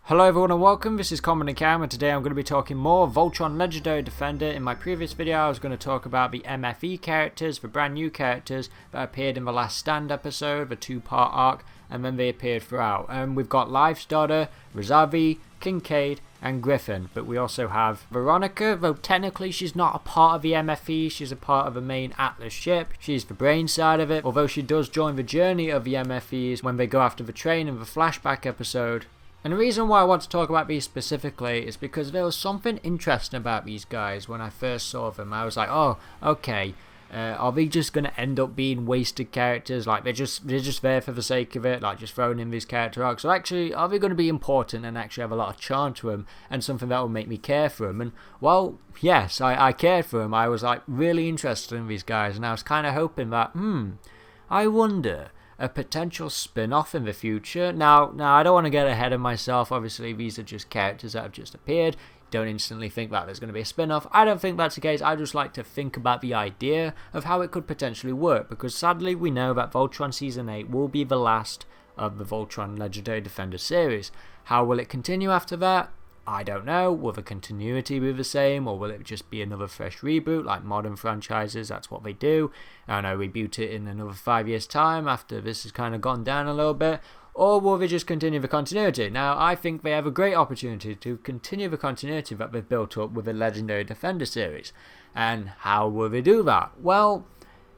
Hello everyone and welcome, this is Common and Cam, and today I'm going to be talking more Voltron Legendary Defender. In my previous video I was going to talk about the MFE characters, the brand new characters that appeared in the Last Stand episode, the 2-part arc, and then they appeared throughout. We've got Life's daughter, Rosavi, Kincaid and Griffin, but we also have Veronica, though technically she's not a part of the MFE, she's a part of the main Atlas ship, she's the brain side of it, although she does join the journey of the MFEs when they go after the train in the flashback episode. And the reason why I want to talk about these specifically is because there was something interesting about these guys when I first saw them. I was like, oh, okay, are they just going to end up being wasted characters? Like, they're just there for the sake of it, like just throwing in these character arcs. So actually, are they going to be important and actually have a lot of charm to them and something that will make me care for them? And, well, yes, I cared for them. I was, like, really interested in these guys, and I was kind of hoping that, I wonder, a potential spin-off in the future. Now I don't want to get ahead of myself. Obviously, these are just characters that have just appeared. Don't instantly think that there's going to be a spin-off. I don't think that's the case. I just like to think about the idea of how it could potentially work, because sadly we know that Voltron Season 8 will be the last of the Voltron Legendary Defender series. How will it continue after that? I don't know. Will the continuity be the same, or will it just be another fresh reboot like modern franchises? That's what they do. And I reboot it in another 5 years time after this has kind of gone down a little bit. Or will they just continue the continuity? Now, I think they have a great opportunity to continue the continuity that they've built up with the Legendary Defender series. And how will they do that? Well,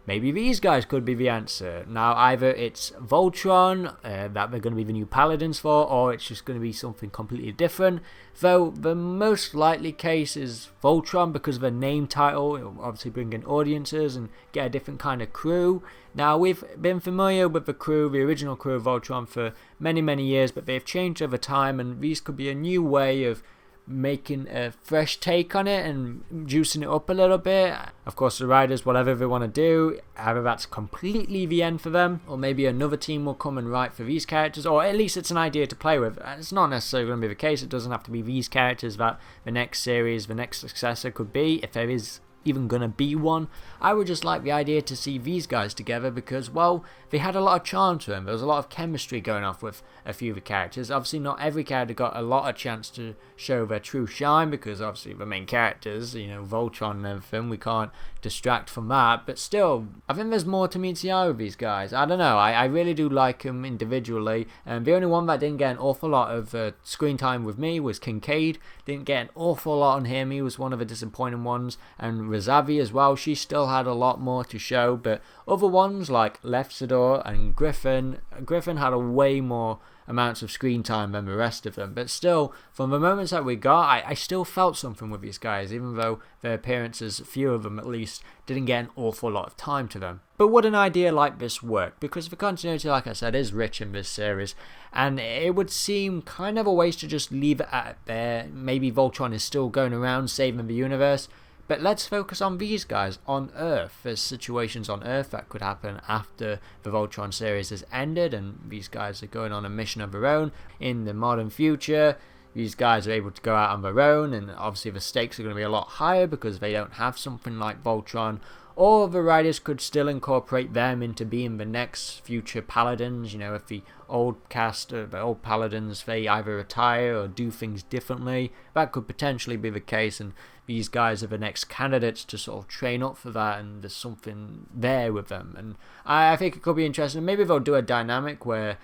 maybe these guys could be the answer. Now, either it's Voltron that they're going to be the new Paladins for, or it's just going to be something completely different. Though the most likely case is Voltron, because of the name title. It'll obviously bring in audiences and get a different kind of crew. Now, we've been familiar with the crew, the original crew of Voltron, for many years, but they've changed over time, and these could be a new way of making a fresh take on it and juicing it up a little bit. Of course, the writers, whatever they want to do, either that's completely the end for them, or maybe another team will come and write for these characters, or at least it's an idea to play with. It's not necessarily going to be the case. It doesn't have to be these characters that the next series, the next successor could be, if there is even gonna be one. I would just like the idea to see these guys together, because, well, they had a lot of charm to them. There was a lot of chemistry going off with a few of the characters. Obviously not every character got a lot of chance to show their true shine, because obviously the main characters, you know, Voltron and everything, we can't distract from that, but still, I think there's more to meet the eye with these guys. I don't know, I really do like them individually, and the only one that didn't get an awful lot of screen time with me was Kincaid. Didn't get an awful lot on him. He was one of the disappointing ones, and Rosavi as well, she still had a lot more to show, but other ones like Leftsador and Griffin had a way more amounts of screen time than the rest of them. But still, from the moments that we got, I still felt something with these guys, even though their appearances, a few of them at least, didn't get an awful lot of time to them. But would an idea like this work? Because the continuity, like I said, is rich in this series, and it would seem kind of a waste to just leave it at there. Maybe Voltron is still going around saving the universe, but let's focus on these guys on Earth. There's situations on Earth that could happen after the Voltron series has ended, and these guys are going on a mission of their own in the modern future. These guys are able to go out on their own, and obviously the stakes are going to be a lot higher because they don't have something like Voltron. Or the writers could still incorporate them into being the next future Paladins. You know, if the old cast, the old Paladins, they either retire or do things differently, that could potentially be the case, and these guys are the next candidates to sort of train up for that, and there's something there with them. And I think it could be interesting. Maybe they'll do a dynamic where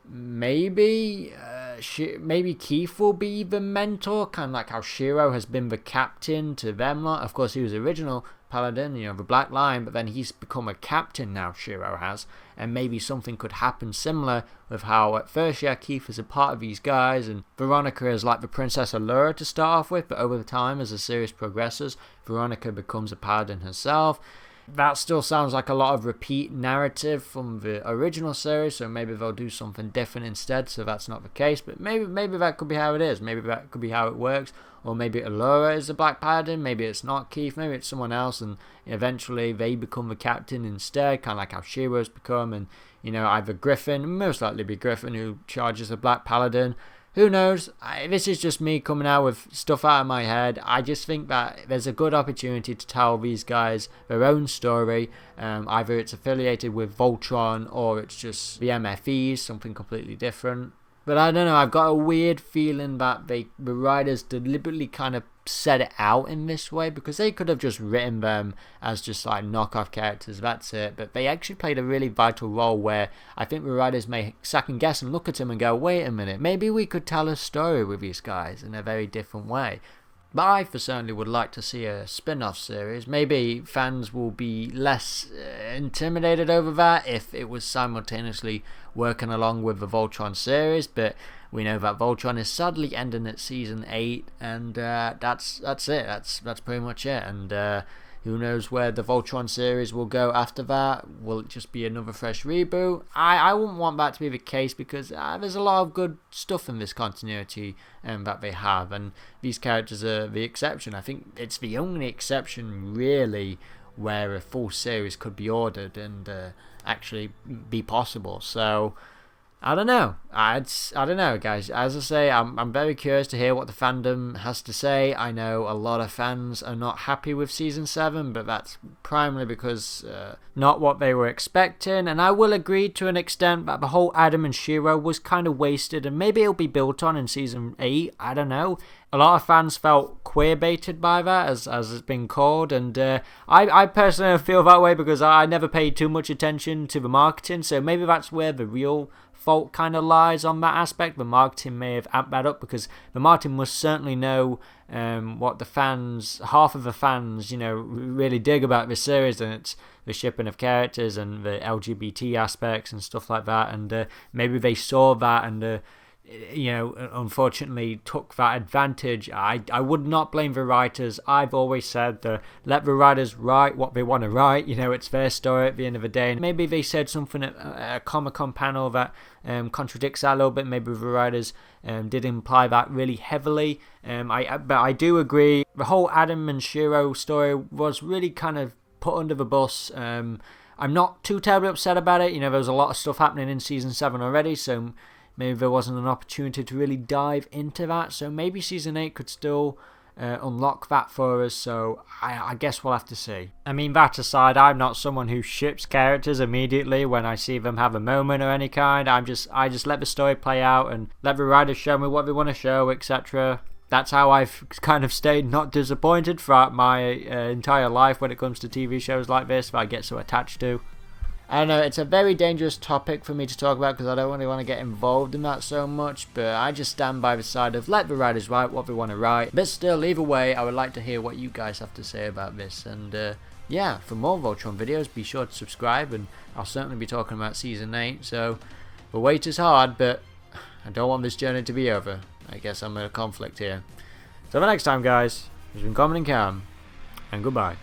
maybe Keith will be the mentor, kind of like how Shiro has been the captain to them. Of course, he was the original Paladin, you know, the Black Lion, but then he's become a captain now, Shiro has, and maybe something could happen similar with how at first, yeah, Keith is a part of these guys, and Veronica is like the Princess Allura to start off with, but over the time, as the series progresses, Veronica becomes a Paladin herself. That still sounds like a lot of repeat narrative from the original series, so maybe they'll do something different instead, so that's not the case. But maybe that could be how it is. Maybe that could be how it works. Or maybe Allura is the Black Paladin, maybe it's not Keith, maybe it's someone else, and eventually they become the captain instead, kind of like how Shiro's become, and, you know, either Griffin, most likely be Griffin, who charges the Black Paladin. Who knows? This is just me coming out with stuff out of my head. I just think that there's a good opportunity to tell these guys their own story. Either it's affiliated with Voltron or it's just the MFEs, something completely different. But I don't know, I've got a weird feeling that the writers deliberately kind of set it out in this way, because they could have just written them as just like knockoff characters, that's it. But they actually played a really vital role where I think the writers may second guess and look at them and go, wait a minute, maybe we could tell a story with these guys in a very different way. But I for certainly would like to see a spin-off series. Maybe fans will be less intimidated over that if it was simultaneously working along with the Voltron series. But we know that Voltron is sadly ending at season 8, and that's it. That's pretty much it. And who knows where the Voltron series will go after that? Will it just be another fresh reboot? I wouldn't want that to be the case, because there's a lot of good stuff in this continuity that they have, and these characters are the exception. I think it's the only exception really where a full series could be ordered and actually be possible. So I don't know. I don't know, guys. As I say, I'm very curious to hear what the fandom has to say. I know a lot of fans are not happy with Season 7, but that's primarily because not what they were expecting. And I will agree to an extent that the whole Adam and Shiro was kind of wasted, and maybe it'll be built on in Season 8. I don't know. A lot of fans felt queer-baited by that, as it's been called, and I personally feel that way because I never paid too much attention to the marketing, so maybe that's where the real fault kind of lies on that aspect. The marketing may have amped that up, because the marketing must certainly know what the fans, half of the fans, really dig about this series, and it's the shipping of characters and the LGBT aspects and stuff like that, and maybe they saw that and unfortunately took that advantage. I would not blame the writers. I've always said let the writers write what they want to write. It's their story at the end of the day. And maybe they said something at a Comic-Con panel that contradicts that a little bit. Maybe the writers did imply that really heavily. But I do agree. The whole Adam and Shiro story was really kind of put under the bus. I'm not too terribly upset about it. There was a lot of stuff happening in Season 7 already, so maybe there wasn't an opportunity to really dive into that. So maybe Season 8 could still unlock that for us. So I guess we'll have to see. I mean, that aside, I'm not someone who ships characters immediately when I see them have a moment or any kind. I just let the story play out and let the writers show me what they want to show, etc. That's how I've kind of stayed not disappointed throughout my entire life when it comes to TV shows like this that I get so attached to. I don't know, it's a very dangerous topic for me to talk about because I don't really want to get involved in that so much, but I just stand by the side of let the writers write what they want to write. But still, either way, I would like to hear what you guys have to say about this. And yeah, for more Voltron videos, be sure to subscribe, and I'll certainly be talking about Season 8. So the wait is hard, but I don't want this journey to be over. I guess I'm in a conflict here. So the next time, guys, it's been Common and Cam, and goodbye.